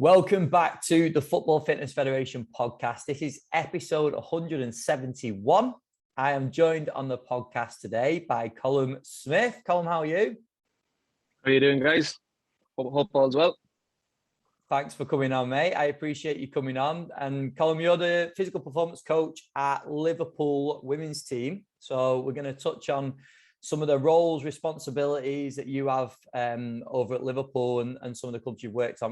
Welcome back to the Football Fitness Federation podcast. This is episode 171. I am joined on the podcast today by Colin Smith. Colm, how are you? How are you doing, guys? Hope all's well. Thanks for coming on, mate. I appreciate you coming on. And Colin, you're the physical performance coach at Liverpool women's team. So we're going to touch on some of the roles, responsibilities that you have over at Liverpool and some of the clubs you've worked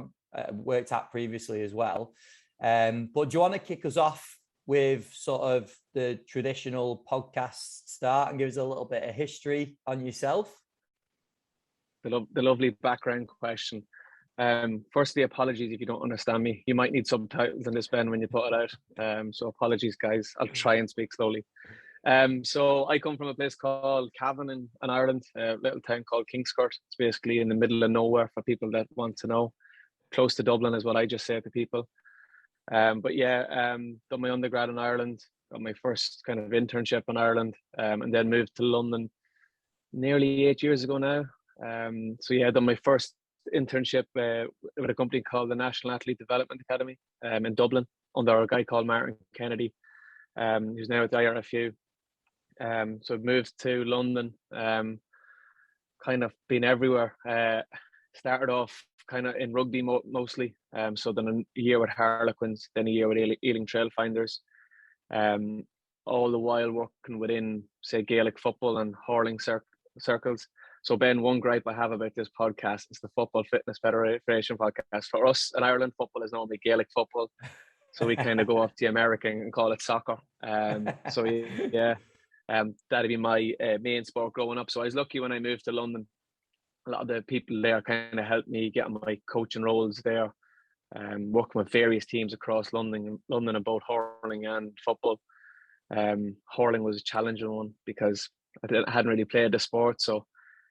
at previously as well. But do you want to kick us off with sort of the traditional podcast start and give us a little bit of history on yourself? The lovely background question. Firstly, apologies if you don't understand me. You might need subtitles in this, Ben, when you put it out. So apologies, guys. I'll try and speak slowly. So I come from a place called Cavan in Ireland, a little town called Kingscourt. It's basically in the middle of nowhere for people that want to know. Close to Dublin is what I just say to people. Done my undergrad in Ireland, got my first kind of internship in Ireland, and then moved to London nearly 8 years ago now. Done my first internship with a company called the National Athlete Development Academy in Dublin under a guy called Martin Kennedy, who's now at the IRFU. So I've moved to London, kind of been everywhere. Started off kind of in rugby mostly. So then a year with Harlequins, then a year with Ealing Trailfinders. All the while working within, say, Gaelic football and hurling circles. So Ben, one gripe I have about this podcast is the Football Fitness Federation podcast. For us in Ireland, football is normally Gaelic football. So we kind of go off the American and call it soccer. That'd be my main sport growing up. So I was lucky when I moved to London. A lot of the people there kind of helped me get my coaching roles there, working with various teams across London in both hurling and football. Hurling was a challenging one because I hadn't really played the sport, so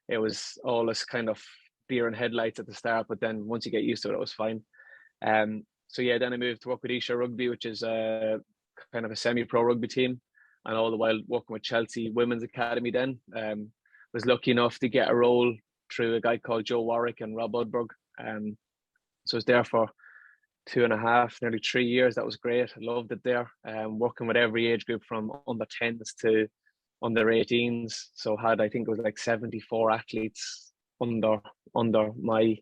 it was all this kind of deer in headlights at the start. But then once you get used to it, it was fine. Then I moved to work with Isha Rugby, which is kind of a semi-pro rugby team, and all the while working with Chelsea Women's Academy. Then was lucky enough to get a role through a guy called Joe Warwick and Rob Udberg. So I was there for 2.5, nearly 3 years. That was great. I loved it there. Working with every age group from under 10s to under 18s. So I think it was like 74 athletes under my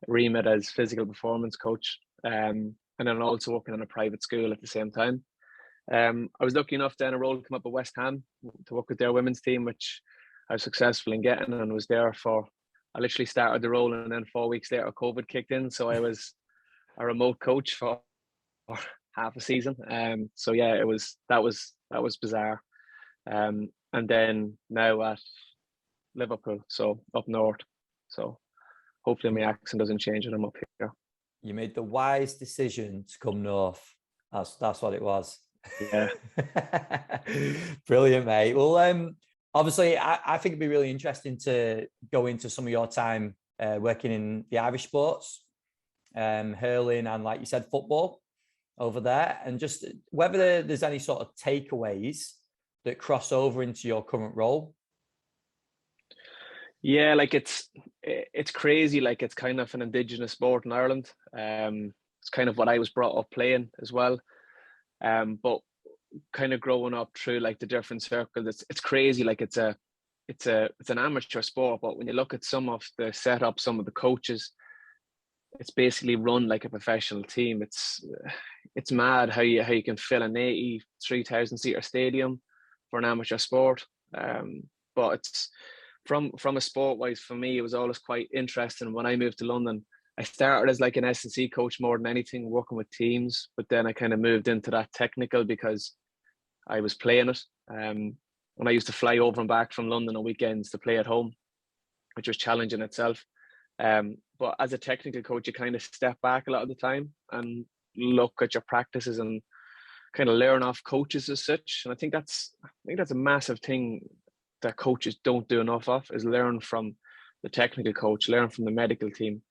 remit as physical performance coach. And then also working in a private school at the same time. I was lucky enough then a role to come up at West Ham to work with their women's team, which I was successful in getting, and was there I literally started the role, and then 4 weeks later COVID kicked in. So I was a remote coach for half a season. That was bizarre. And then now at Liverpool, so up north. So hopefully my accent doesn't change when I'm up here. You made the wise decision to come north. That's what it was. Yeah. Brilliant, mate. Well, obviously, I think it'd be really interesting to go into some of your time working in the Irish sports, hurling and, like you said, football over there, and just whether there's any sort of takeaways that cross over into your current role. Yeah, like it's crazy. Like it's kind of an indigenous sport in Ireland. It's kind of what I was brought up playing as well. But kind of growing up through like the different circles, it's crazy. Like it's an amateur sport, but when you look at some of the setup, some of the coaches, it's basically run like a professional team. It's mad how you can fill an 83,000 seater stadium for an amateur sport. But it's from a sport wise, for me, it was always quite interesting. When I moved to London, I started as like an S&C coach more than anything, working with teams, but then I kind of moved into that technical because I was playing it. When I used to fly over and back from London on weekends to play at home, which was challenging itself. But as a technical coach, you kind of step back a lot of the time and look at your practices and kind of learn off coaches as such. And I think that's a massive thing that coaches don't do enough of, is learn from the technical coach, learn from the medical team.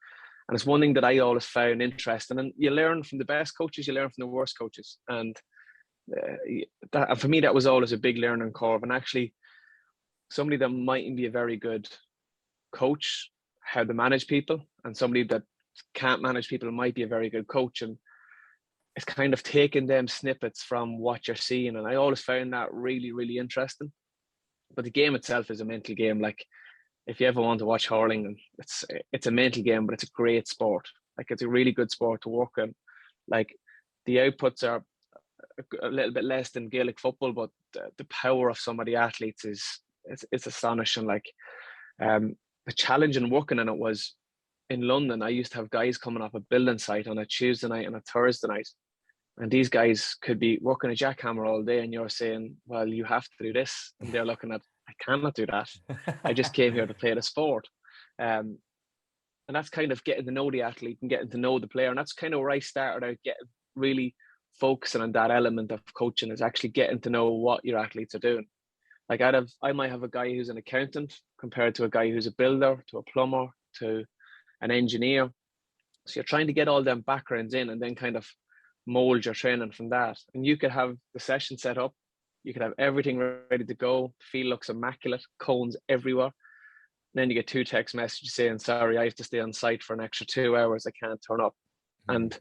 And it's one thing that I always found interesting. And you learn from the best coaches, you learn from the worst coaches. And for me, that was always a big learning curve. And actually, somebody that mightn't be a very good coach, how to manage people, and somebody that can't manage people might be a very good coach. And it's kind of taking them snippets from what you're seeing. And I always found that really, really interesting. But the game itself is a mental game. Like, if you ever want to watch hurling, and it's a mental game, but it's a great sport. Like, it's a really good sport to work in. Like, the outputs are a little bit less than Gaelic football, but the power of some of the athletes it's astonishing. Like, the challenge in working in it was, in London, I used to have guys coming off a building site on a Tuesday night and a Thursday night, and these guys could be working a jackhammer all day, and you're saying, well, you have to do this, and they're looking at, I cannot do that. I just came here to play the sport. And that's kind of getting to know the athlete and getting to know the player. And that's kind of where I started out, getting really focusing on that element of coaching, is actually getting to know what your athletes are doing. Like, I might have a guy who's an accountant compared to a guy who's a builder, to a plumber, to an engineer. So you're trying to get all them backgrounds in, and then kind of mold your training from that. And you could have the session set up, you could have everything ready to go, the field looks immaculate, cones everywhere. And then you get 2 text messages saying, sorry, I have to stay on site for an extra 2 hours, I can't turn up. And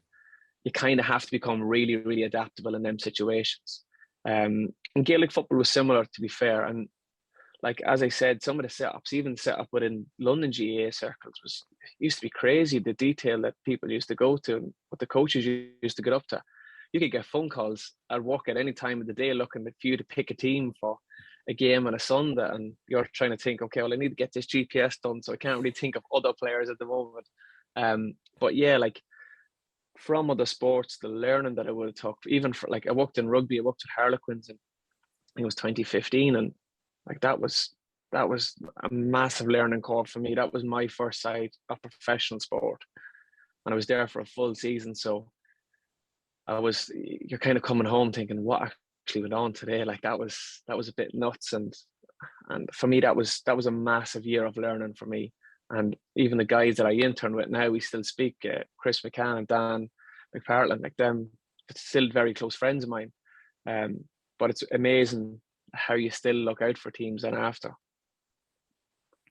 you kind of have to become really, really adaptable in them situations. And Gaelic football was similar, to be fair. And like, as I said, some of the setups, even set up within London GAA circles, used to be crazy. The detail that people used to go to, and what the coaches used to get up to. You could get phone calls at work at any time of the day looking for you to pick a team for a game on a Sunday, and you're trying to think, okay, well, I need to get this GPS done, so I can't really think of other players at the moment. But yeah, like, from other sports, the learning that I would have took, even for, like, I worked in rugby, I worked with Harlequins, and it was 2015, and like, that was a massive learning curve for me. That was my first side of professional sport, and I was there for a full season. So you're kind of coming home thinking, what actually went on today? Like, that was a bit nuts, and for me, that was a massive year of learning for me. And even the guys that I intern with now, we still speak. Chris McCann and Dan McPartland, like them, it's still very close friends of mine. But it's amazing how you still look out for teams and after.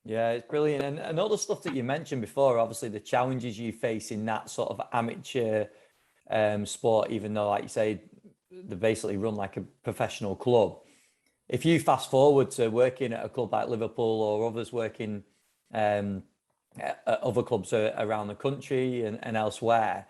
Yeah, it's brilliant. And all the stuff that you mentioned before, obviously the challenges you face in that sort of amateur sport, even though, like you say, they basically run like a professional club. If you fast forward to working at a club like Liverpool, or others working at other clubs around the country and elsewhere,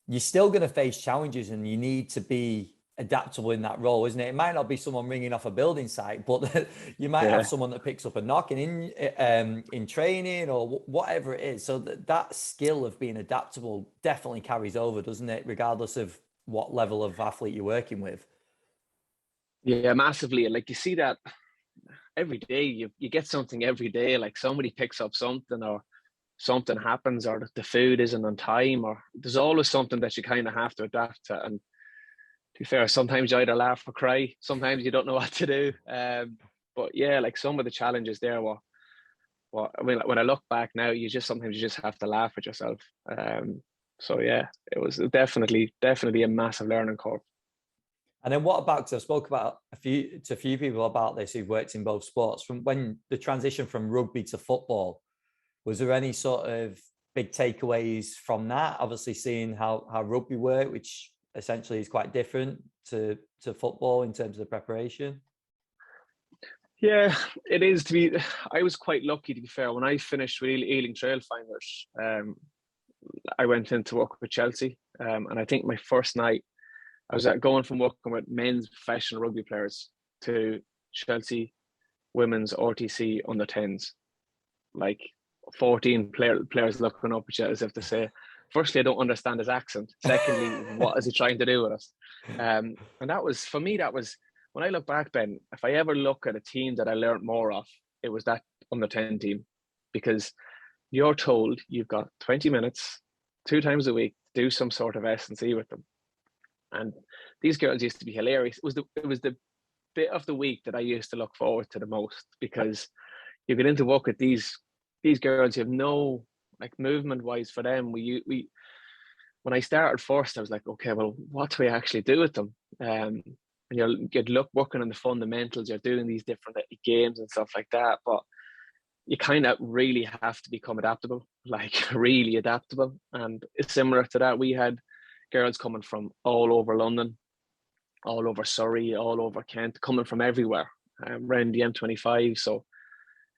you're still going to face challenges, and you need to be adaptable in that role, isn't it? It might not be someone ringing off a building site, but you might have someone that picks up a knock in training or whatever it is. So that skill of being adaptable definitely carries over, doesn't it? Regardless of what level of athlete you're working with. Yeah, massively. Like, you see that every day. You get something every day. Like, somebody picks up something, or something happens, or the food isn't on time, or there's always something that you kind of have to adapt to. And to be fair, sometimes you either laugh or cry. Sometimes you don't know what to do. But yeah, like, some of the challenges there were, I mean, like, when I look back now, sometimes you just have to laugh at yourself. So yeah, it was definitely a massive learning curve. And then what about, because I spoke about a few people about this who've worked in both sports, from when the transition from rugby to football, was there any sort of big takeaways from that? Obviously, seeing how rugby worked, which essentially is quite different to football in terms of the preparation. Yeah, it is. I was quite lucky, to be fair. When I finished with Ealing Trailfinders, I went in to work with Chelsea, and I think my first night, I was going from working with men's professional rugby players to Chelsea women's RTC under 10s, like 14 players looking up at you as if to say, firstly, I don't understand his accent. Secondly, what is he trying to do with us? And that was, for me, when I look back, Ben, if I ever look at a team that I learned more of, it was that under 10 team, because you're told you've got 20 minutes, 2 times a week, to do some sort of S&C with them. And these girls used to be hilarious. It was the bit of the week that I used to look forward to the most, because you get into work with these girls. You have no, like, movement wise for them. We when I started first, I was like, okay, well, what do we actually do with them? And you're working on the fundamentals. You're doing these different games and stuff like that, but you kind of really have to become adaptable. like really adaptable. And it's similar to that. We had girls coming from all over London, all over Surrey, all over Kent, coming from everywhere around the M25. So,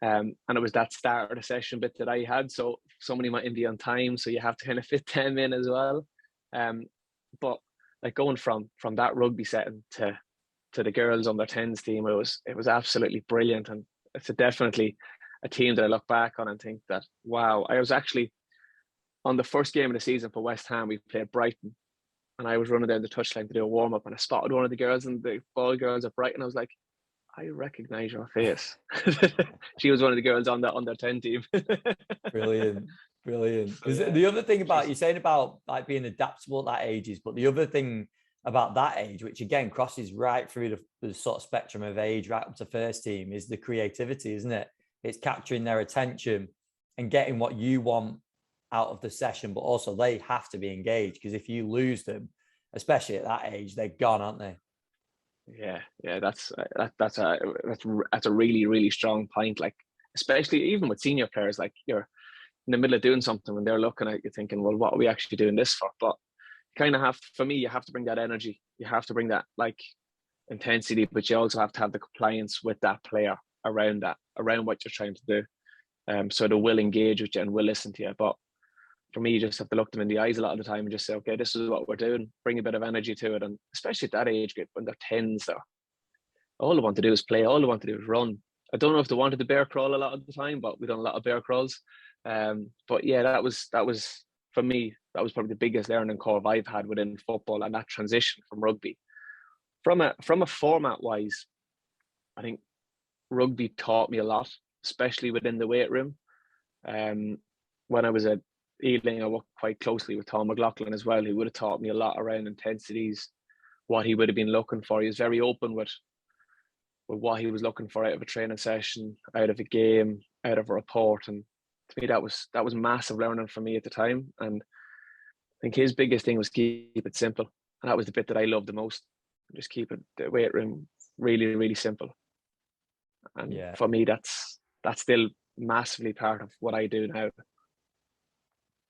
and it was that start of the session bit that I had. So somebody might be on time, so you have to kind of fit them in as well. But like going from that rugby setting to the girls under 10s team, it was absolutely brilliant. And it's definitely a team that I look back on and think that, wow, I was actually on the first game of the season for West Ham. We played Brighton, and I was running down the touchline to do a warm up, and I spotted one of the girls and the ball girls at Brighton. I was like, I recognize your face. She was one of the girls on the under 10 team. Brilliant. Brilliant. So, yeah. The other thing about you saying about like being adaptable at that age is, but the other thing about that age, which again crosses right through the sort of spectrum of age, right up to first team, is the creativity, isn't it? It's capturing their attention and getting what you want out of the session, but also they have to be engaged, because if you lose them, especially at that age, they're gone, aren't they? Yeah, that's a really, really strong point. Like, especially even with senior players, like you're in the middle of doing something and they're looking at you thinking, well, what are we actually doing this for? But kind of for me, you have to bring that energy. You have to bring that like intensity, but you also have to have the compliance with that player around what you're trying to do. So they will engage with you and will listen to you. But for me, you just have to look them in the eyes a lot of the time and just say, okay, this is what we're doing. Bring a bit of energy to it. And especially at that age group, when they're 10s, all they want to do is play. All they want to do is run. I don't know if they wanted to bear crawl a lot of the time, but we've done a lot of bear crawls. But yeah, that was for me, that was probably the biggest learning curve I've had within football, and that transition from rugby. From a format wise, I think rugby taught me a lot, especially within the weight room. When I was at Ealing, I worked quite closely with Tom McLaughlin as well, who would have taught me a lot around intensities, what he would have been looking for. He was very open with what he was looking for out of a training session, out of a game, out of a report. And to me, that was massive learning for me at the time. And I think his biggest thing was keep it simple. And that was the bit that I loved the most. Just keep the weight room really, really simple. And for me, that's still massively part of what I do now.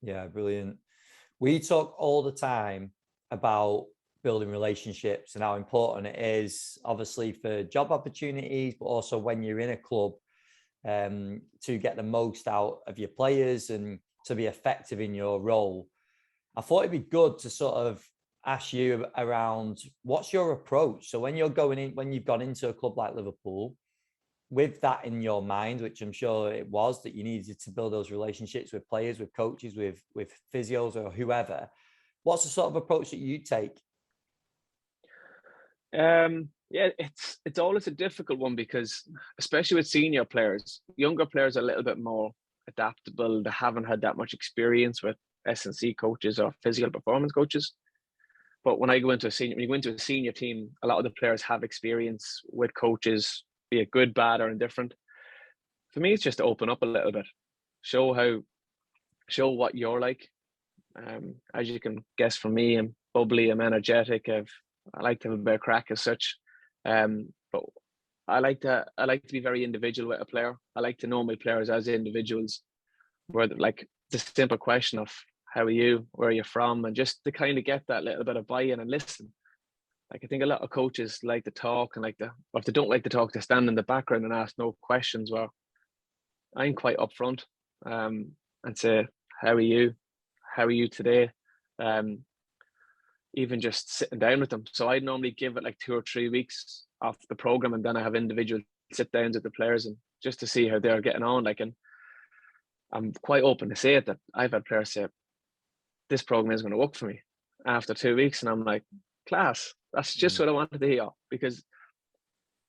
Yeah, brilliant. We talk all the time about building relationships and how important it is, obviously for job opportunities, but also when you're in a club, to get the most out of your players and to be effective in your role. I thought it'd be good to sort of ask you around what's your approach. So when you've gone into a club like Liverpool, with that in your mind, which I'm sure it was, that you needed to build those relationships with players, with coaches, with physios or whoever, what's the sort of approach that you take? Yeah, it's always a difficult one, because especially with senior players, younger players are a little bit more adaptable. They haven't had that much experience with S&C coaches or physical performance coaches. But when you go into a senior team, a lot of the players have experience with coaches, be it good, bad, or indifferent. For me, it's just to open up a little bit, show what you're like. As you can guess from me, I'm bubbly, I'm energetic, I like to have a bit of crack as such. But I like to be very individual with a player. I like to know my players as individuals, where like the simple question of how are you, where are you from, and just to kind of get that little bit of buy-in and listen. Like, I think a lot of coaches like to talk and or if they don't like to talk, they stand in the background and ask no questions. Where I'm quite upfront, and say, how are you? How are you today? Even just sitting down with them. So I'd normally give it like 2 or 3 weeks off the program, and then I have individual sit downs with the players and just to see how they're getting on. Like, and I'm quite open to say it, that I've had players say, this program isn't going to work for me after 2 weeks. And I'm like, class, that's just what I wanted to hear. Because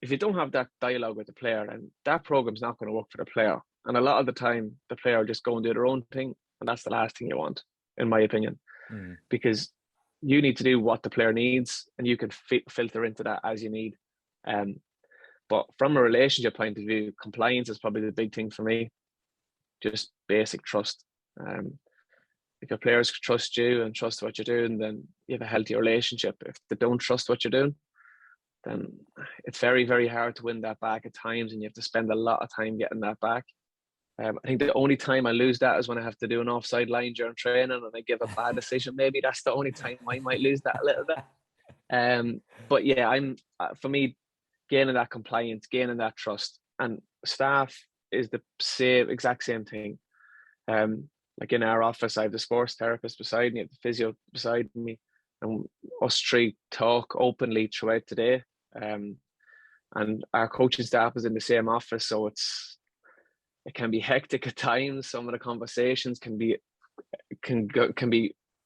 if you don't have that dialogue with the player, and that program's not going to work for the player. And a lot of the time, the player just go and do their own thing. And that's the last thing you want, in my opinion. Because you need to do what the player needs, and you can filter into that as you need. But from a relationship point of view, compliance is probably the big thing for me. Just basic trust. If your players trust you and trust what you're doing, then you have a healthy relationship. If they don't trust what you're doing, then it's very, very hard to win that back at times, and you have to spend a lot of time getting that back. I think the only time I lose that is when I have to do an offside line during training and I give a bad decision. Maybe that's the only time I might lose that a little bit. But yeah, for me, gaining that compliance, gaining that trust, and staff is the exact same thing. Like in our office, I have the sports therapist beside me, I have the physio beside me, and us three talk openly throughout the day. And our coaching staff is in the same office, so it can be hectic at times. Some of the conversations can be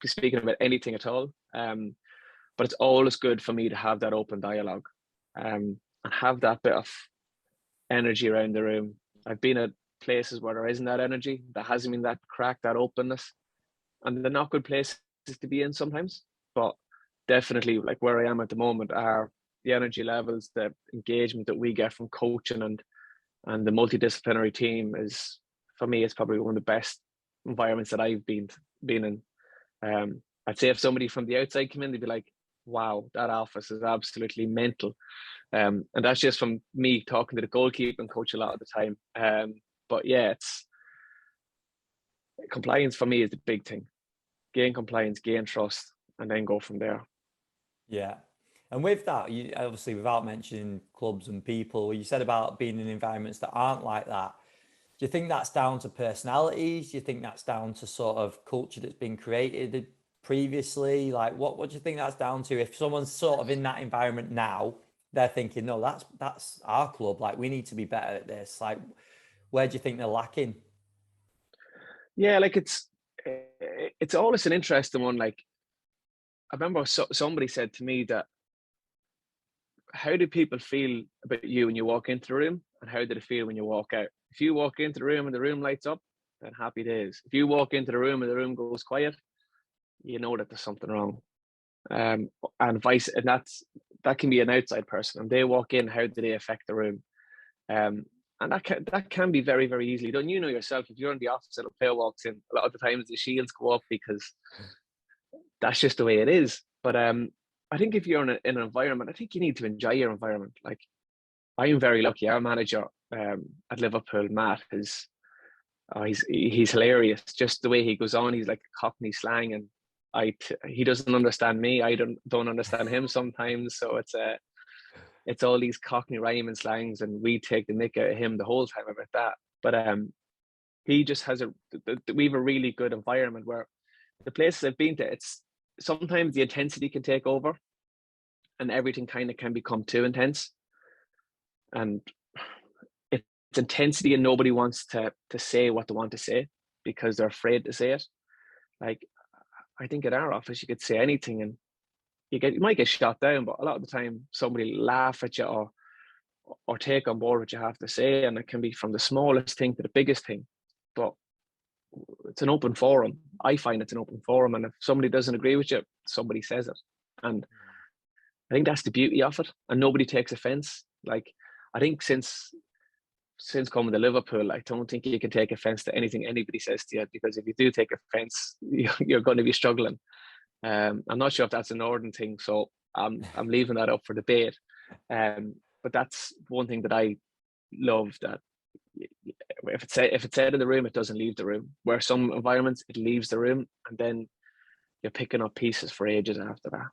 speaking about anything at all. But it's always good for me to have that open dialogue, and have that bit of energy around the room. I've been at places where there isn't that energy, there hasn't been that crack, that openness, and they're not good places to be in sometimes. But definitely, like where I am at the moment, are the energy levels, the engagement that we get from coaching and the multidisciplinary team is, for me, it's probably one of the best environments that I've been in. I'd say if somebody from the outside came in, they'd be like, wow, that office is absolutely mental. And that's just from me talking to the goalkeeping coach a lot of the time. But yeah, it's compliance for me is the big thing. Gain compliance, gain trust, and then go from there. Yeah. And with that, you obviously, without mentioning clubs and people, you said about being in environments that aren't like that. Do you think that's down to personalities? Do you think that's down to sort of culture that's been created previously? Like, what do you think that's down to? If someone's sort of in that environment now, they're thinking, no, that's our club. Like, we need to be better at this. Like, where do you think they're lacking? Yeah, like it's always an interesting one. Like, I remember somebody said to me that, how do people feel about you when you walk into the room, and how do they feel when you walk out? If you walk into the room and the room lights up, then happy days. If you walk into the room and the room goes quiet, you know that there's something wrong. And that can be an outside person, and they walk in, how do they affect the room? And that can be very, very easily done. You know yourself, if you're in the office and a player walks in, a lot of the times the shields go up because that's just the way it is. But I think if you're in an environment, I think you need to enjoy your environment. Like, I am very lucky. Our manager at Liverpool, Matt, he's hilarious. Just the way he goes on, he's like Cockney slang, and he doesn't understand me. I don't understand him sometimes. So it's all these Cockney rhyme and slangs, and we take the mick out of him the whole time about that. But he just has we have a really good environment where the places I've been to, it's sometimes the intensity can take over, and everything kind of can become too intense. And it's intensity, and nobody wants to say what they want to say because they're afraid to say it. Like, I think at our office, you could say anything and you might get shot down, but a lot of the time somebody will laugh at you or take on board what you have to say. And it can be from the smallest thing to the biggest thing, but it's an open forum. I find it's an open forum. And if somebody doesn't agree with you, somebody says it. And I think that's the beauty of it. And nobody takes offense. Like, I think since coming to Liverpool, I don't think you can take offense to anything anybody says to you, because if you do take offense, you're going to be struggling. I'm not sure if that's a northern thing, so I'm leaving that up for debate. But that's one thing that I love, that if it's out of the room, it doesn't leave the room. Where some environments, it leaves the room, and then you're picking up pieces for ages after that.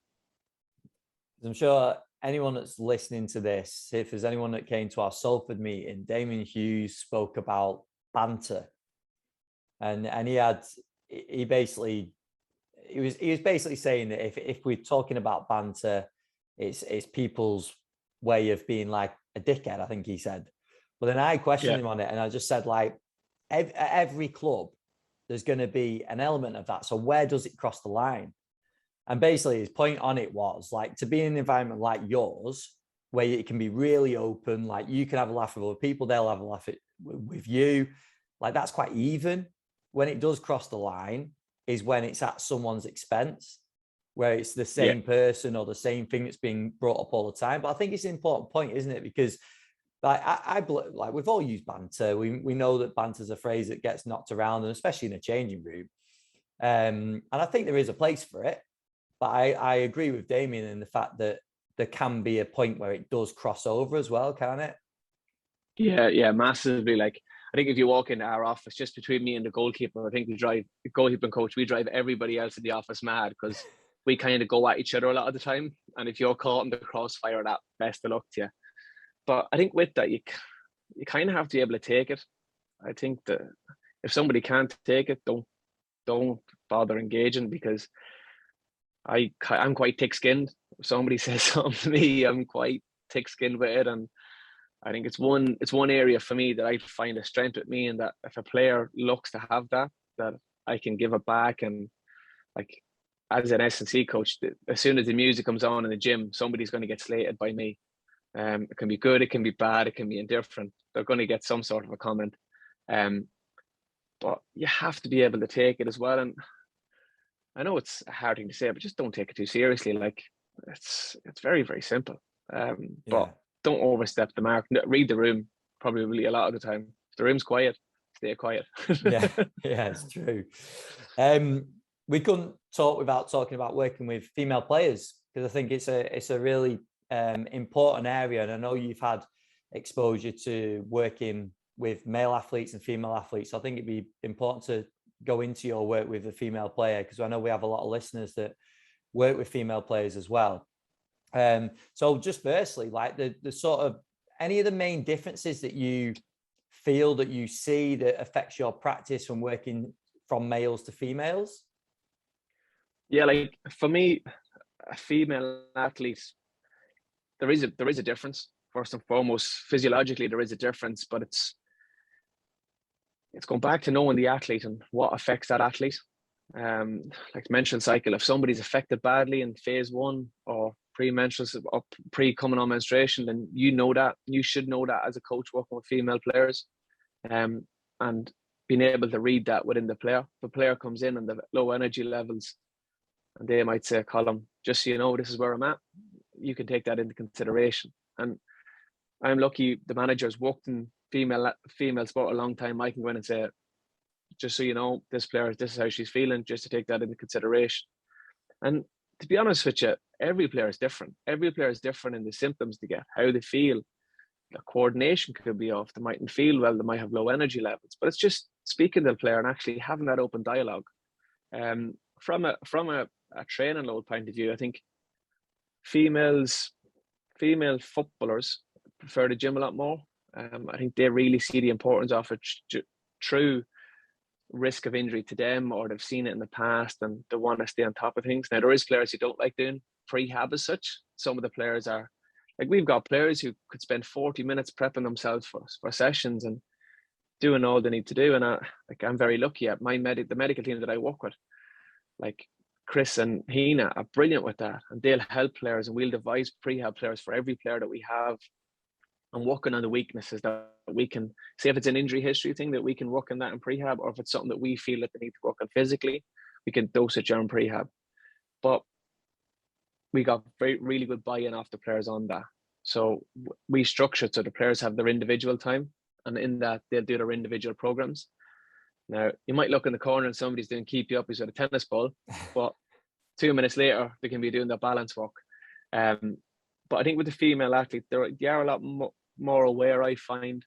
I'm sure anyone that's listening to this, if there's anyone that came to our Salford meeting, Damien Hughes spoke about banter, and he was basically saying that if we're talking about banter, it's people's way of being like a dickhead, I think he said. But then I questioned him on it, and I just said, like, at every club, there's going to be an element of that. So where does it cross the line? And basically his point on it was, like, to be in an environment like yours, where it can be really open, like you can have a laugh with other people, they'll have a laugh with you. Like, that's quite even. When it does cross the line is when it's at someone's expense, where it's the same person or the same thing that's being brought up all the time. But I think it's an important point, isn't it? Because like we've all used banter. We know that banter is a phrase that gets knocked around, and especially in a changing room. And I think there is a place for it. But I agree with Damien in the fact that there can be a point where it does cross over as well, can't it? Yeah, massively. Like, I think if you walk into our office, just between me and the goalkeeper, I think the goalkeeping coach, we drive everybody else in the office mad, because we kind of go at each other a lot of the time. And if you're caught in the crossfire, that best of luck to you. But I think with that, you kind of have to be able to take it. I think that if somebody can't take it, don't bother engaging, because I'm quite thick-skinned. If somebody says something to me, I'm quite thick-skinned with it, and I think it's one area for me that I find a strength with me, and that if a player looks to have that I can give it back. And like, as an S&C coach, as soon as the music comes on in the gym, somebody's going to get slated by me. It can be good, it can be bad, it can be indifferent. They're going to get some sort of a comment. But you have to be able to take it as well. And I know it's a hard thing to say, but just don't take it too seriously. Like, it's very, very simple. But don't overstep the mark. Read the room, probably a lot of the time. If the room's quiet, stay quiet. yeah, it's true. We couldn't talk without talking about working with female players, because I think it's a really important area. And I know you've had exposure to working with male athletes and female athletes. So I think it'd be important to go into your work with a female player, because I know we have a lot of listeners that work with female players as well. So just firstly, like the sort of any of the main differences that you feel that you see that affects your practice from working from males to females? Yeah, like for me, a female athlete, there is a difference. First and foremost, physiologically there is a difference, but it's going back to knowing the athlete and what affects that athlete. Like menstrual cycle, if somebody's affected badly in phase 1 or pre-menstrual or pre-coming on menstruation, then you should know that as a coach working with female players, and being able to read that within the player. The player comes in and the low energy levels, and they might say, Colm, just so you know, this is where I'm at. You can take that into consideration. And I'm lucky the manager's worked in female sport a long time. I can go in and say, just so you know, this is how she's feeling, just to take that into consideration. And to be honest with you, every player is different. Every player is different in the symptoms they get, how they feel. The coordination could be off. They mightn't feel well. They might have low energy levels. But it's just speaking to the player and actually having that open dialogue. From a training load point of view, I think female footballers prefer the gym a lot more. I think they really see the importance of it, true risk of injury to them, or they've seen it in the past and they want to stay on top of things. Now, there is players who don't like doing prehab as such. Some of the players are, like, we've got players who could spend 40 minutes prepping themselves for sessions and doing all they need to do. And I'm very lucky at the medical team that I work with. Like Chris and Hina are brilliant with that, and they'll help players, and we'll devise prehab players for every player that we have, and working on the weaknesses that we can say. If it's an injury history thing, that we can work on that in prehab, or if it's something that we feel that they need to work on physically, we can dose it during prehab. But we got really good buy-in off the players on that. So we structure it so the players have their individual time, and in that they'll do their individual programs. Now, you might look in the corner and somebody's doing keep you up with a tennis ball, but 2 minutes later they can be doing their balance work. But I think with the female athlete, they are a lot more aware, I find,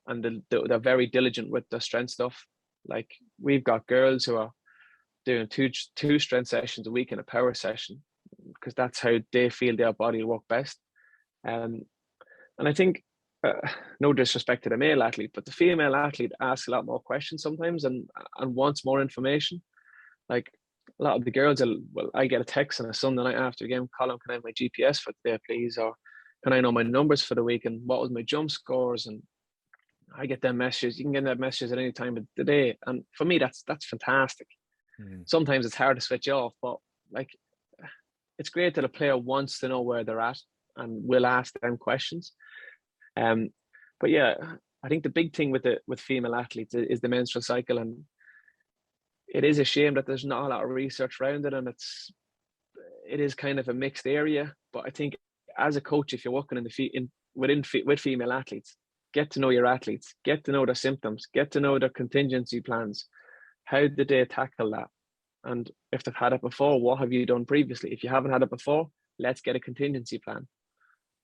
and they're very diligent with the strength stuff. Like, we've got girls who are doing two strength sessions a week in a power session, because that's how they feel their body will work best. And I think, no disrespect to the male athlete, but the female athlete asks a lot more questions sometimes and wants more information. Like, a lot of the girls, I get a text on a Sunday night after the game, Colin, can I have my GPS for today, please? Or can I know my numbers for the week and what was my jump scores? And I get them messages. You can get that messages at any time of the day. And for me, that's fantastic. Sometimes it's hard to switch off, but like, it's great that a player wants to know where they're at and will ask them questions. But yeah, I think the big thing with female athletes is the menstrual cycle, and it is a shame that there's not a lot of research around it, and it is kind of a mixed area. But I think as a coach, if you're working with female athletes, get to know your athletes, get to know their symptoms, get to know their contingency plans. How did they tackle that? And if they've had it before, what have you done previously? If you haven't had it before, let's get a contingency plan.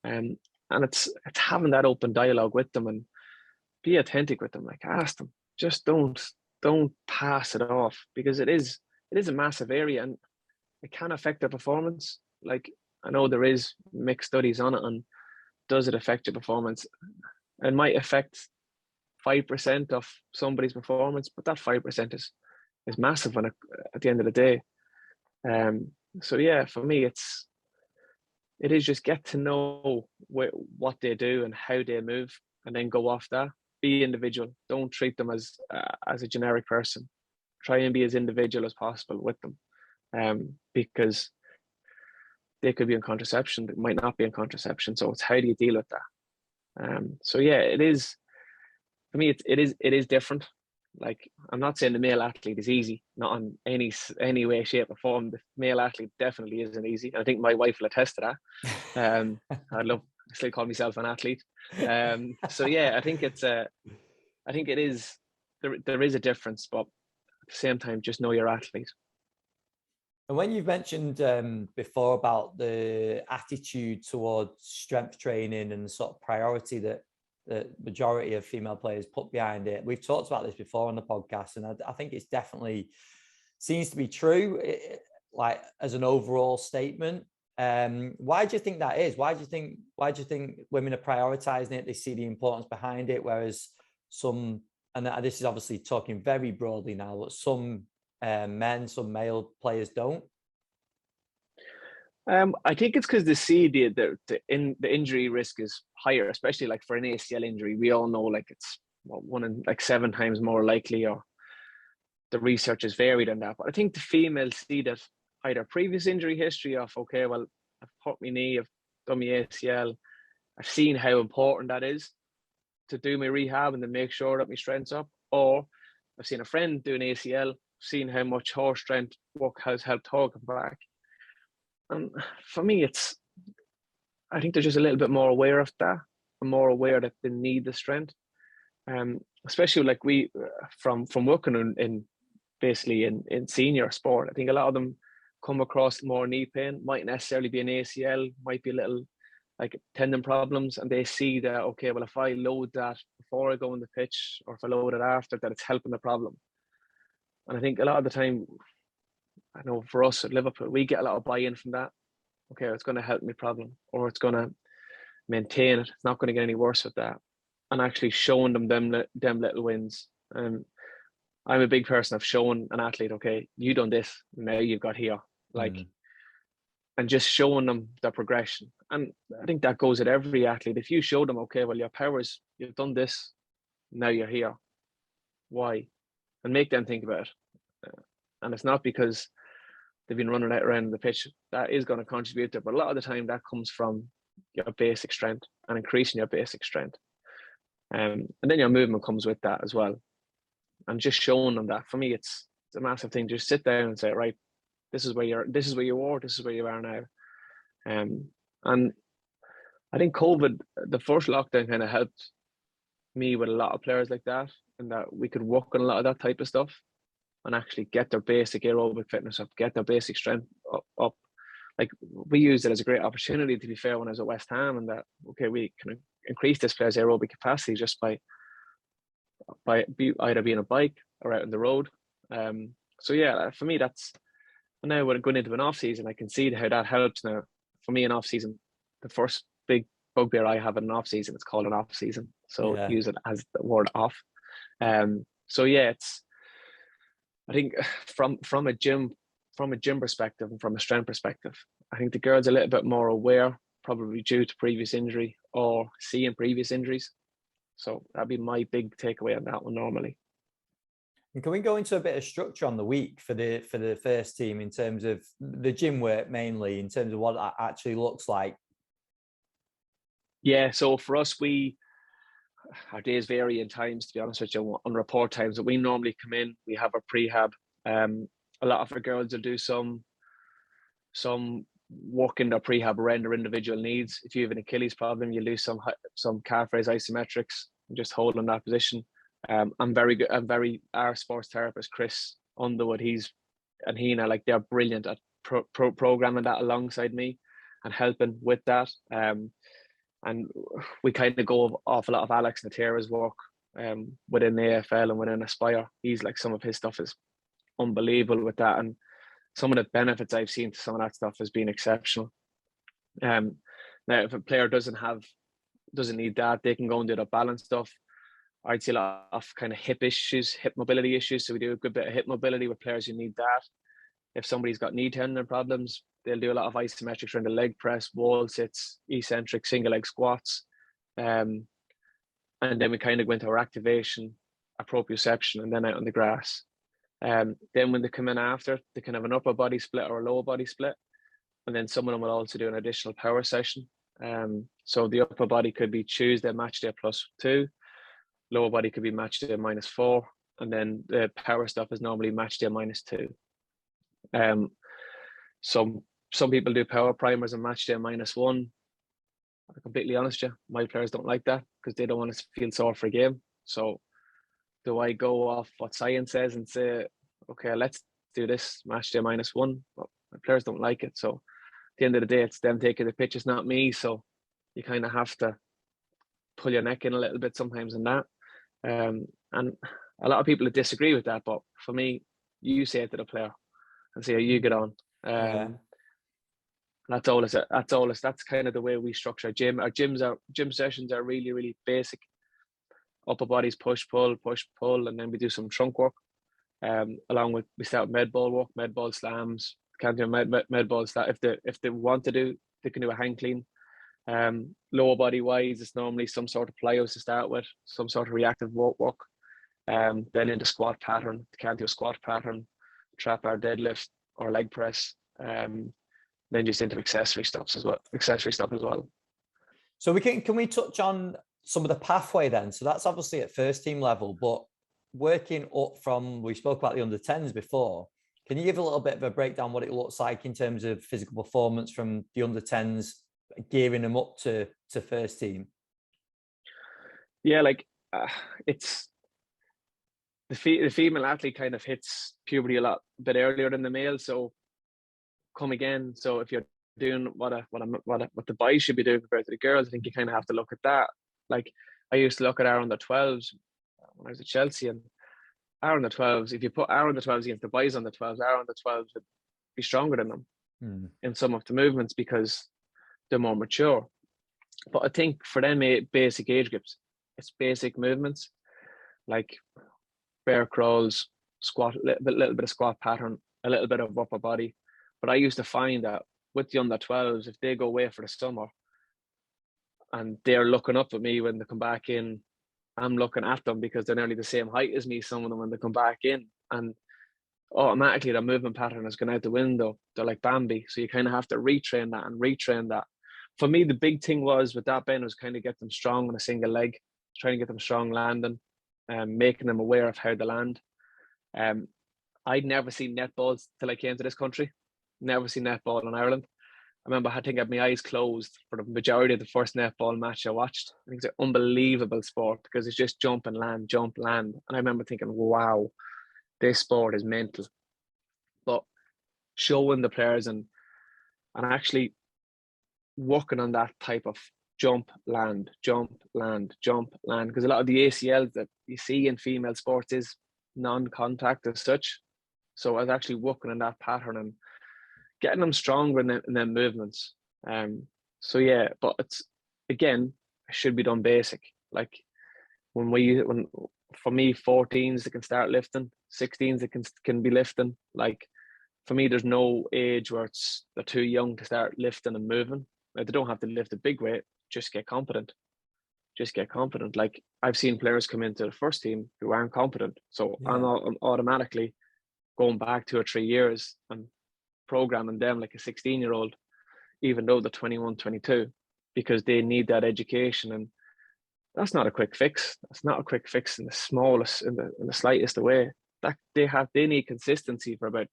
And it's having that open dialogue with them. And be authentic with them. Like, ask them. Just don't pass it off, because it is a massive area, and it can affect their performance. Like, I know there is mixed studies on it, and does it affect your performance? It might affect 5% of somebody's performance, but that 5% is massive when at the end of the day. So yeah, for me, it is just get to know what they do and how they move, and then go off that. Be individual. Don't treat them as a generic person. Try and be as individual as possible with them, because they could be on contraception, they might not be on contraception. So it's how do you deal with that? So yeah, it is, for me. It is different. Like, I'm not saying the male athlete is easy, not on any way, shape, or form. The male athlete definitely isn't easy. I think my wife will attest to that. I still call myself an athlete. So yeah, I think it is. There is a difference, but at the same time, just know your athlete. And when you've mentioned before about the attitude towards strength training and the sort of priority that the majority of female players put behind it, we've talked about this before on the podcast, and I think it's definitely seems to be true, like as an overall statement. Why do you think that is? Why do you think women are prioritizing it? They see the importance behind it, whereas some, and this is obviously talking very broadly now, but some some male players don't. I think it's because they see the injury risk is higher, especially like for an ACL injury. We all know, like, it's one in like 7 times more likely, or the research is varied on that. But I think the females see that either previous injury history of, okay, well, I've hurt my knee, I've done my ACL, I've seen how important that is to do my rehab and to make sure that my strength's up, or I've seen a friend do an ACL, seen how much her strength work has helped her come back. And for me, I think they're just a little bit more aware of that, and more aware that they need the strength. Especially like we, from working in basically in senior sport, I think a lot of them come across more knee pain, might necessarily be an ACL, might be a little like tendon problems, and they see that, okay, well, if I load that before I go on the pitch, or if I load it after, that it's helping the problem. And I think a lot of the time, I know for us at Liverpool, we get a lot of buy-in from that. Okay, it's going to help me problem, or it's going to maintain it. It's not going to get any worse with that. And actually showing them little wins. I'm a big person of showing an athlete, okay, you done this, now you've got here, like, and just showing them the progression. And I think that goes at every athlete. If you show them, okay, well, your powers, you've done this, now you're here. Why? And make them think about it. And it's not because they've been running out around the pitch. That is going to contribute to it, but a lot of the time that comes from your basic strength and increasing your basic strength. And then your movement comes with that as well. And just showing them that, for me, it's a massive thing. Just sit down and say, right, this is where you were, this is where you are now. And I think COVID, the first lockdown, kind of helped me with a lot of players like that, and that we could work on a lot of that type of stuff and actually get their basic aerobic fitness up, get their basic strength up. Like, we used it as a great opportunity, to be fair, when I was at West Ham, and that, okay, we can increase this player's aerobic capacity just by either being a bike or out on the road. So yeah, for me, that's, now we're going into an off season, I can see how that helps. Now, for me, an off season, the first big bugbear I have in an off season, it's called an off season. So use it as the word off. So yeah, I think from a gym perspective and from a strength perspective, I think the girls are a little bit more aware, probably due to previous injury or seeing previous injuries. So that'd be my big takeaway on that one normally. And can we go into a bit of structure on the week for the first team in terms of the gym work, mainly in terms of what that actually looks like? Yeah, so for us, our days vary in times, to be honest with you, on report times. But we normally come in, we have our prehab. A lot of our girls will do some work in their prehab around their individual needs. If you have an Achilles problem, you'll do some calf raise isometrics, and just hold in that position. Our sports therapist, Chris Underwood, Hina, like, they're brilliant at programming that alongside me and helping with that. And we kind of go off a lot of Alex Natera's work within the AFL and within Aspire. He's like, some of his stuff is unbelievable with that, and some of the benefits I've seen to some of that stuff has been exceptional. Now, if a player doesn't need that, they can go and do the balance stuff. I'd see a lot of kind of hip mobility issues. So we do a good bit of hip mobility with players who need that. If somebody's got knee tendon problems, they'll do a lot of isometrics around the leg press, wall sits, eccentric, single leg squats. And then we kind of go into our activation, our proprioception, and then out on the grass. Then when they come in after, they can have an upper body split or a lower body split. And then some of them will also do an additional power session. So the upper body could be Tuesday match day +2, lower body could be match day -4, and then the power stuff is normally match day -2. Some people do power primers and match day -1. I'm completely honest with you, my players don't like that because they don't want to feel sore for a game. So do I go off what science says and say, okay, let's do this match day -1? Well, my players don't like it. So at the end of the day, it's them taking the pitch, it's not me. So you kind of have to pull your neck in a little bit sometimes in that. And a lot of people disagree with that, but for me, you say it to the player and see how you get on. That's kind of the way we structure our gym. Our gym sessions are really, really basic. Upper bodies, push, pull, and then we do some trunk work. Along with, we start with med ball work, med ball slams. Can't do med ball slam. If they want to do, they can do a hang clean. Lower body wise, it's normally some sort of plyos to start with, some sort of reactive work. Then into squat pattern, can't do a squat pattern, trap bar deadlift or leg press. Then just into accessory stuff as well. So can we touch on some of the pathway then? So that's obviously at first team level, but working up from, we spoke about the under 10s before. Can you give a little bit of a breakdown what it looks like in terms of physical performance from the under 10s, gearing them up to first team? Yeah, like it's the female athlete kind of hits puberty a bit earlier than the male. So come again. So if you're doing what the boys should be doing compared to the girls, I think you kind of have to look at that. Like I used to look at our under 12s when I was at Chelsea, and our under 12s, if you put our under 12s against the boys on the 12s, our under 12s would be stronger than them in some of the movements because they're more mature. But I think for them basic age groups, it's basic movements like bear crawls, squat, a little bit of squat pattern, a little bit of upper body. But I used to find that with the under 12s, if they go away for the summer and they're looking up at me when they come back in, I'm looking at them because they're nearly the same height as me, some of them, when they come back in. And automatically their movement pattern has gone out the window. They're like Bambi. So you kind of have to retrain that. For me, the big thing was with that, Ben, was kind of get them strong on a single leg, trying to get them strong landing, and making them aware of how to land. I'd never seen netballs till I came to this country. Never seen netball in Ireland. I remember I think I had my eyes closed for the majority of the first netball match I watched. I think it's an unbelievable sport because it's just jump, land. And I remember thinking, wow, this sport is mental. But showing the players and actually working on that type of jump, land, because a lot of the ACLs that you see in female sports is non-contact as such. So I was actually working on that pattern and getting them stronger in their movements. So yeah, but it's, again, it should be done basic. Like when for me, 14s that can start lifting, 16s that can be lifting. Like for me, there's no age where they're too young to start lifting and moving. Like, they don't have to lift a big weight, just get confident. Like I've seen players come into the first team who aren't competent. So yeah. I'm automatically going back 2 or 3 years and programming them like a 16-year-old, even though they're 21, 22, because they need that education. And that's not a quick fix. That's not a quick fix in the smallest, in the slightest way. That they need consistency for about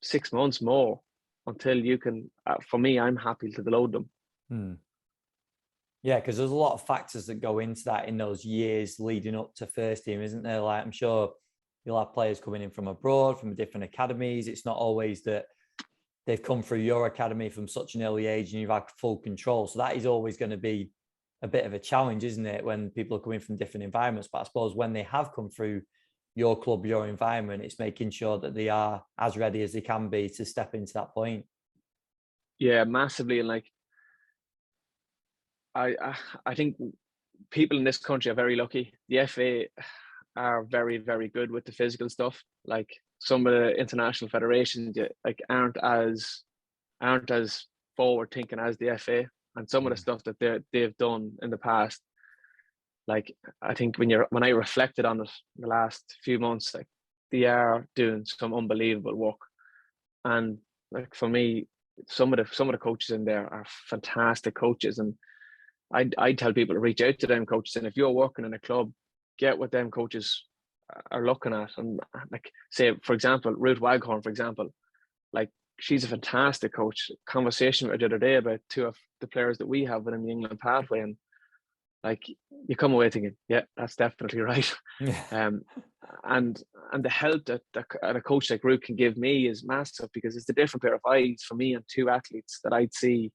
6 months more until you can. For me, I'm happy to load them. Yeah, because there's a lot of factors that go into that in those years leading up to first team, isn't there? Like I'm sure you'll have players coming in from abroad, from different academies. It's not always that they've come through your academy from such an early age and you've had full control. So that is always going to be a bit of a challenge, isn't it, when people are coming from different environments? But I suppose when they have come through your club, your environment, it's making sure that they are as ready as they can be to step into that point. Yeah, massively. And like, I think people in this country are very lucky. The FA are very, very good with the physical stuff. Like some of the international federations, like aren't as forward thinking as the FA, and some of the stuff that they've done in the past. Like I think when I reflected on it in the last few months, like they are doing some unbelievable work. And like for me, some of the coaches in there are fantastic coaches, and I tell people to reach out to them coaches, and if you're working in a club, get what them coaches are looking at. And like say for example, Ruth Waghorn, for example, like she's a fantastic coach. Conversation with her the other day about two of the players that we have within the England pathway, and like you come away thinking, yeah, that's definitely right. And the help that a coach like Ruth can give me is massive, because it's a different pair of eyes for me and two athletes that I'd see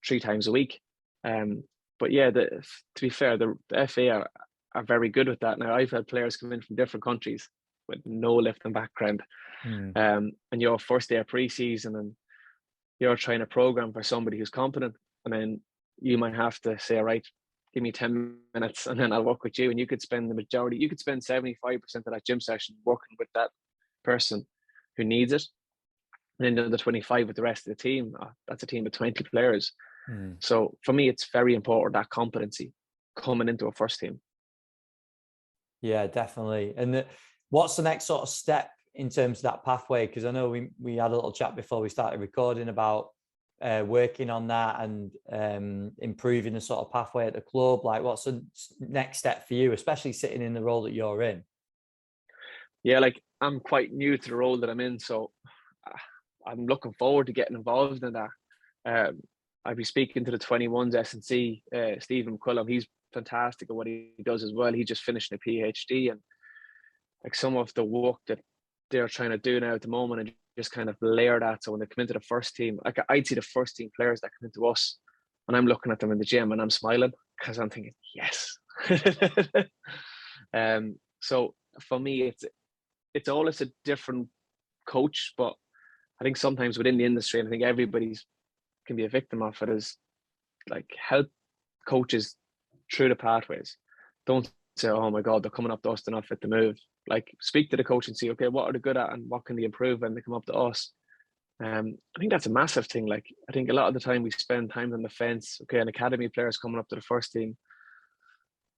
3 times a week. But yeah, to be fair, the FA are very good with that. Now I've had players come in from different countries with no lifting background, and your first day of pre-season, and you're trying to program for somebody who's competent, and then you might have to say, all right, give me 10 minutes and then I'll work with you. And you could spend 75% of that gym session working with that person who needs it. And then the 25 with the rest of the team, that's a team of 20 players. So for me, it's very important, that competency coming into a first team. Yeah, definitely. And what's the next sort of step in terms of that pathway? Because I know we had a little chat before we started recording about working on that and improving the sort of pathway at the club. Like, what's the next step for you, especially sitting in the role that you're in? Yeah, like I'm quite new to the role that I'm in, so I'm looking forward to getting involved in that. I'll be speaking to the 21s S&C, Stephen Colm. He's fantastic at what he does as well. He just finished a PhD, and like some of the work that they're trying to do now at the moment, and just kind of layer that. So when they come into the first team, like I'd see the first team players that come into us, and I'm looking at them in the gym and I'm smiling because I'm thinking, yes. So for me, it's always a different coach, but I think sometimes within the industry, and I think everybody's can be a victim of it, is like help coaches through the pathways. Don't say, oh my God, they're coming up to us, they're not fit to move. Like speak to the coach and see, okay, what are they good at and what can they improve when they come up to us? I think that's a massive thing. Like I think a lot of the time we spend time on the fence. Okay, an academy players coming up to the first team,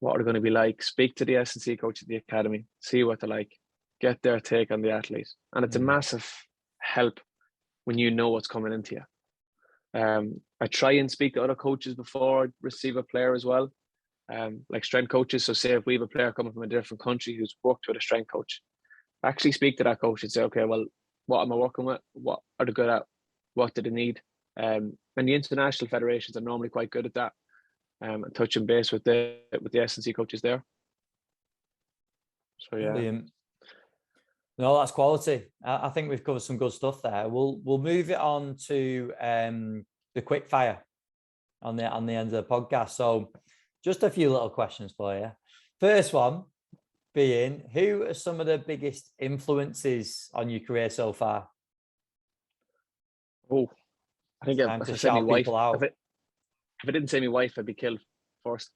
what are they going to be like? Speak to the S&C coach at the academy, see what they're like, get their take on the athlete. And it's a massive help when you know what's coming into you. I try and speak to other coaches before I receive a player as well, like strength coaches. So say if we have a player coming from a different country who's worked with a strength coach, actually speak to that coach and say, okay, well, what am I working with? What are they good at? What do they need? And the international federations are normally quite good at that, and touching base with the S&C coaches there. So yeah. Brilliant. No, that's quality. I think we've covered some good stuff there. We'll move it on to the quick fire on the end of the podcast. So just a few little questions for you. First one being, who are some of the biggest influences on your career so far? Oh, I think if I said my wife, if I didn't say my wife, I'd be killed first.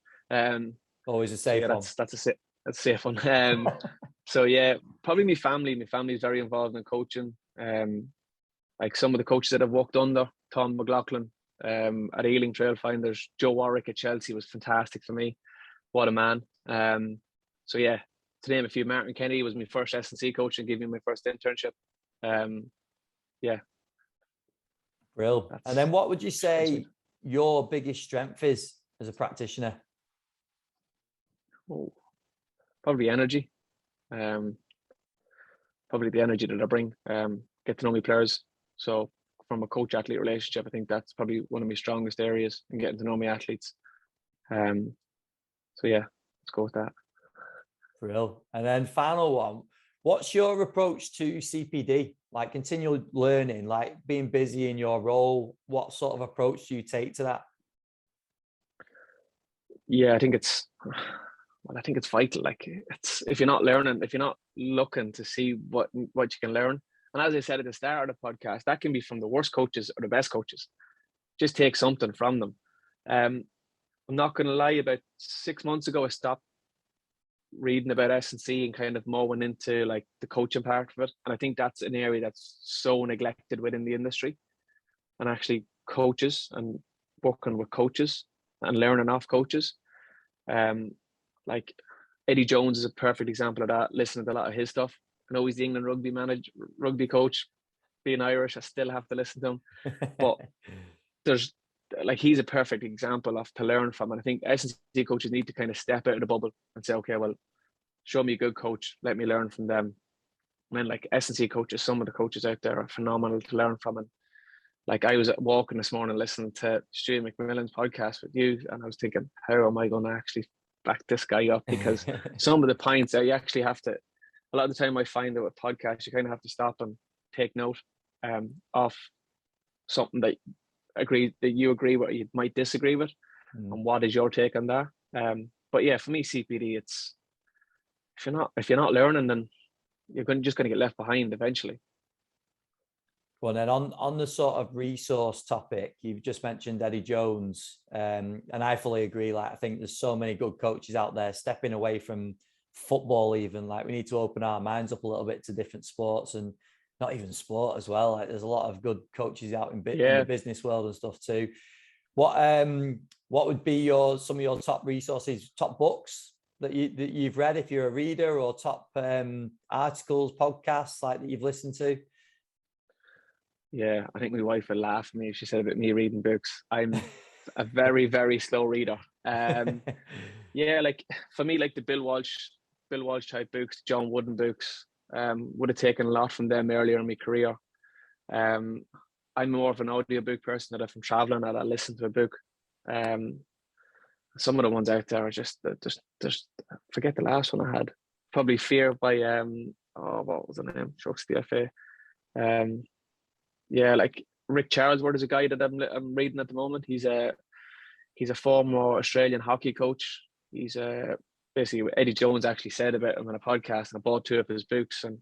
Always a safe one. That's a safe one. So yeah, probably my family. My family is very involved in coaching. Like some of the coaches that I've worked under, Tom McLaughlin at Ealing Trailfinders, Joe Warwick at Chelsea was fantastic for me. What a man. So yeah, to name a few, Martin Kennedy was my first S&C coach and gave me my first internship. Yeah. Real. And then what would you say your biggest strength is as a practitioner? Oh, probably energy. Probably the energy that I bring. Get to know my players. So from a coach-athlete relationship, I think that's probably one of my strongest areas in getting to know my athletes. So yeah, let's go with that. Real. And then final one, what's your approach to CPD? Like continual learning, like being busy in your role, what sort of approach do you take to that? Yeah, I think it's vital. Like, it's, if you're not learning, if you're not looking to see what you can learn, and as I said at the start of the podcast, that can be from the worst coaches or the best coaches. Just take something from them. I'm not going to lie. About 6 months ago, I stopped reading about S&C and kind of more went into like the coaching part of it. And I think that's an area that's so neglected within the industry, and actually coaches and working with coaches and learning off coaches. Like Eddie Jones is a perfect example of that. Listening to a lot of his stuff. I know he's the England rugby coach. Being Irish, I still have to listen to him. But there's, like, he's a perfect example of to learn from. And I think S&C coaches need to kind of step out of the bubble and say, okay, well, show me a good coach. Let me learn from them. And then, like, S&C coaches, some of the coaches out there are phenomenal to learn from. And like, I was walking this morning listening to Stu McMillan's podcast with you, and I was thinking, how am I going to actually back this guy up? Because some of the points that you actually have to, a lot of the time I find that with podcasts, you kind of have to stop and take note of something that you agree with, you might disagree with, and what is your take on that. But yeah, for me, CPD, it's, if you're not learning, then you're just going to get left behind eventually. Well, then on the sort of resource topic, you've just mentioned Eddie Jones, and I fully agree. Like, I think there's so many good coaches out there stepping away from football. Even, like, we need to open our minds up a little bit to different sports, and not even sport as well. Like, there's a lot of good coaches out in the business world and stuff too. What would be some of your top resources, top books that you've read if you're a reader, or top articles, podcasts like that you've listened to? Yeah, I think my wife would laugh at me if she said about me reading books. I'm a very, very slow reader. Yeah, like, for me, like the Bill Walsh type books, John Wooden books, would have taken a lot from them earlier in my career. I'm more of an audiobook person, that if I'm traveling, that I listen to a book. Some of the ones out there are just forget the last one I had. Probably Fear by what was the name? Shucks, the FA. Yeah, like Rick Charlesworth is a guy that I'm reading at the moment. He's a former Australian hockey coach. He's basically, Eddie Jones actually said about him on a podcast, and I bought 2 of his books, and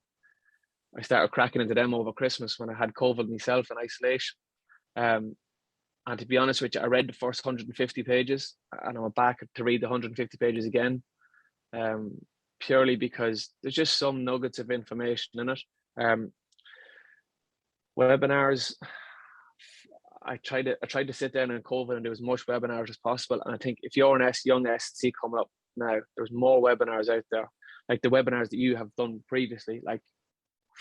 I started cracking into them over Christmas when I had COVID myself in isolation. And to be honest with you, I read the first 150 pages, and I went back to read the 150 pages again, purely because there's just some nuggets of information in it. Webinars, I tried to sit down in COVID and do as much webinars as possible. And I think if you're an young S&C coming up now, there's more webinars out there. Like the webinars that you have done previously, like,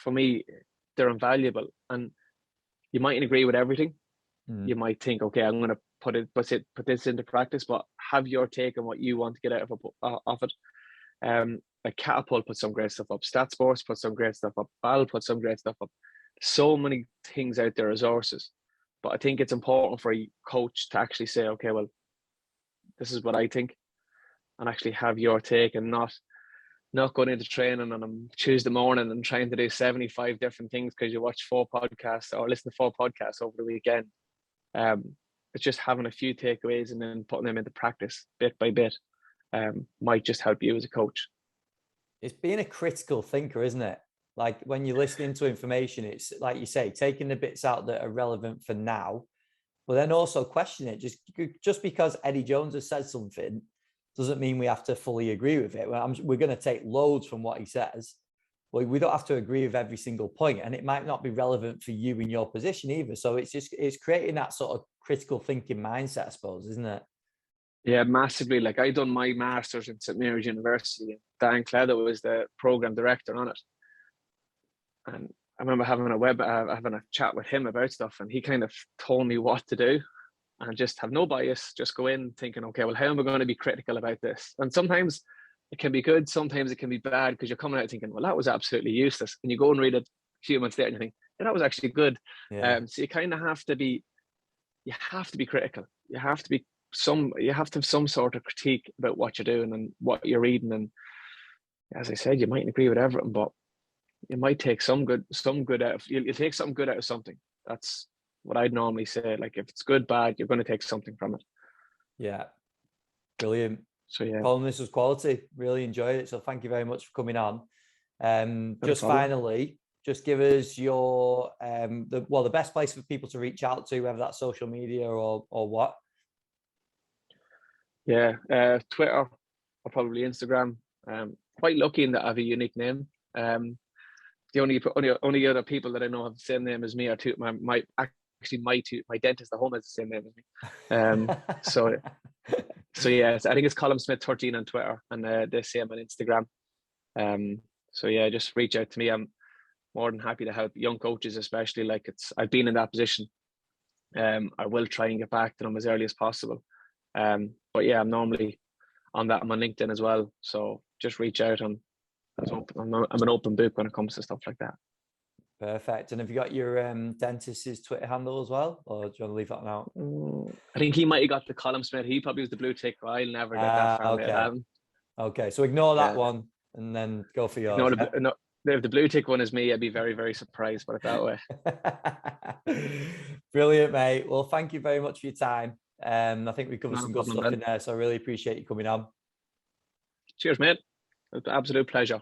for me, they're invaluable. And you mightn't agree with everything. You might think, okay, I'm going to put this into practice, but have your take on what you want to get out of it. Like Catapult put some great stuff up. StatSports put some great stuff up. Val put some great stuff up. So many things out there, resources. But I think it's important for a coach to actually say, okay, well, this is what I think, and actually have your take, and not going into training on a Tuesday morning and trying to do 75 different things because you watch 4 podcasts or listen to 4 podcasts over the weekend. It's just having a few takeaways and then putting them into practice bit by bit might just help you as a coach. It's being a critical thinker, isn't it? Like, when you're listening to information, it's like you say, taking the bits out that are relevant for now, but then also question it. Just because Eddie Jones has said something doesn't mean we have to fully agree with it. We're going to take loads from what he says, but we don't have to agree with every single point, and it might not be relevant for you in your position either. So it's creating that sort of critical thinking mindset, I suppose, isn't it? Yeah, massively. Like, I done my master's in St Mary's University, and Dan Cledo was the program director on it. And I remember having a chat with him about stuff, and he kind of told me what to do, and just have no bias, just go in thinking, okay, well, how am I going to be critical about this? And sometimes it can be good, sometimes it can be bad, because you're coming out thinking, well, that was absolutely useless. And you go and read it a few months later and you think, yeah, that was actually good. Yeah. So you kind of have to be critical. You have to have some sort of critique about what you're doing and what you're reading. And as I said, you mightn't agree with everything, but you might take some good out of, you'll take something good out of something. That's what I'd normally say. Like, if it's good, bad, you're going to take something from it. Yeah. Brilliant. So yeah, Colin, this was quality. Really enjoyed it. So thank you very much for coming on. Just finally, just give us your the best place for people to reach out to, whether that's social media or what. Yeah, Twitter or probably Instagram. Quite lucky in that I have a unique name. The only other people that I know have the same name as me are my dentist at home has the same name as me. So yeah, I think it's Colin Smith 13 on Twitter, and the same on Instagram. So yeah, just reach out to me. I'm more than happy to help young coaches, especially I've been in that position. I will try and get back to them as early as possible. But yeah, I'm normally on that. I'm on LinkedIn as well. So just reach out. I'm an open book when it comes to stuff like that. Perfect. And have you got your dentist's Twitter handle as well, or do you want to leave that out? I think he might have got the Colin Smith. He probably was the blue tick. I'll never get that far. Okay. Okay, so ignore that one and then go for yours. If the blue tick one is me, I'd be very, very surprised. Put it that way. Brilliant, mate. Well, thank you very much for your time. I think we covered some good stuff in there, so I really appreciate you coming on. Cheers, mate. It was an absolute pleasure.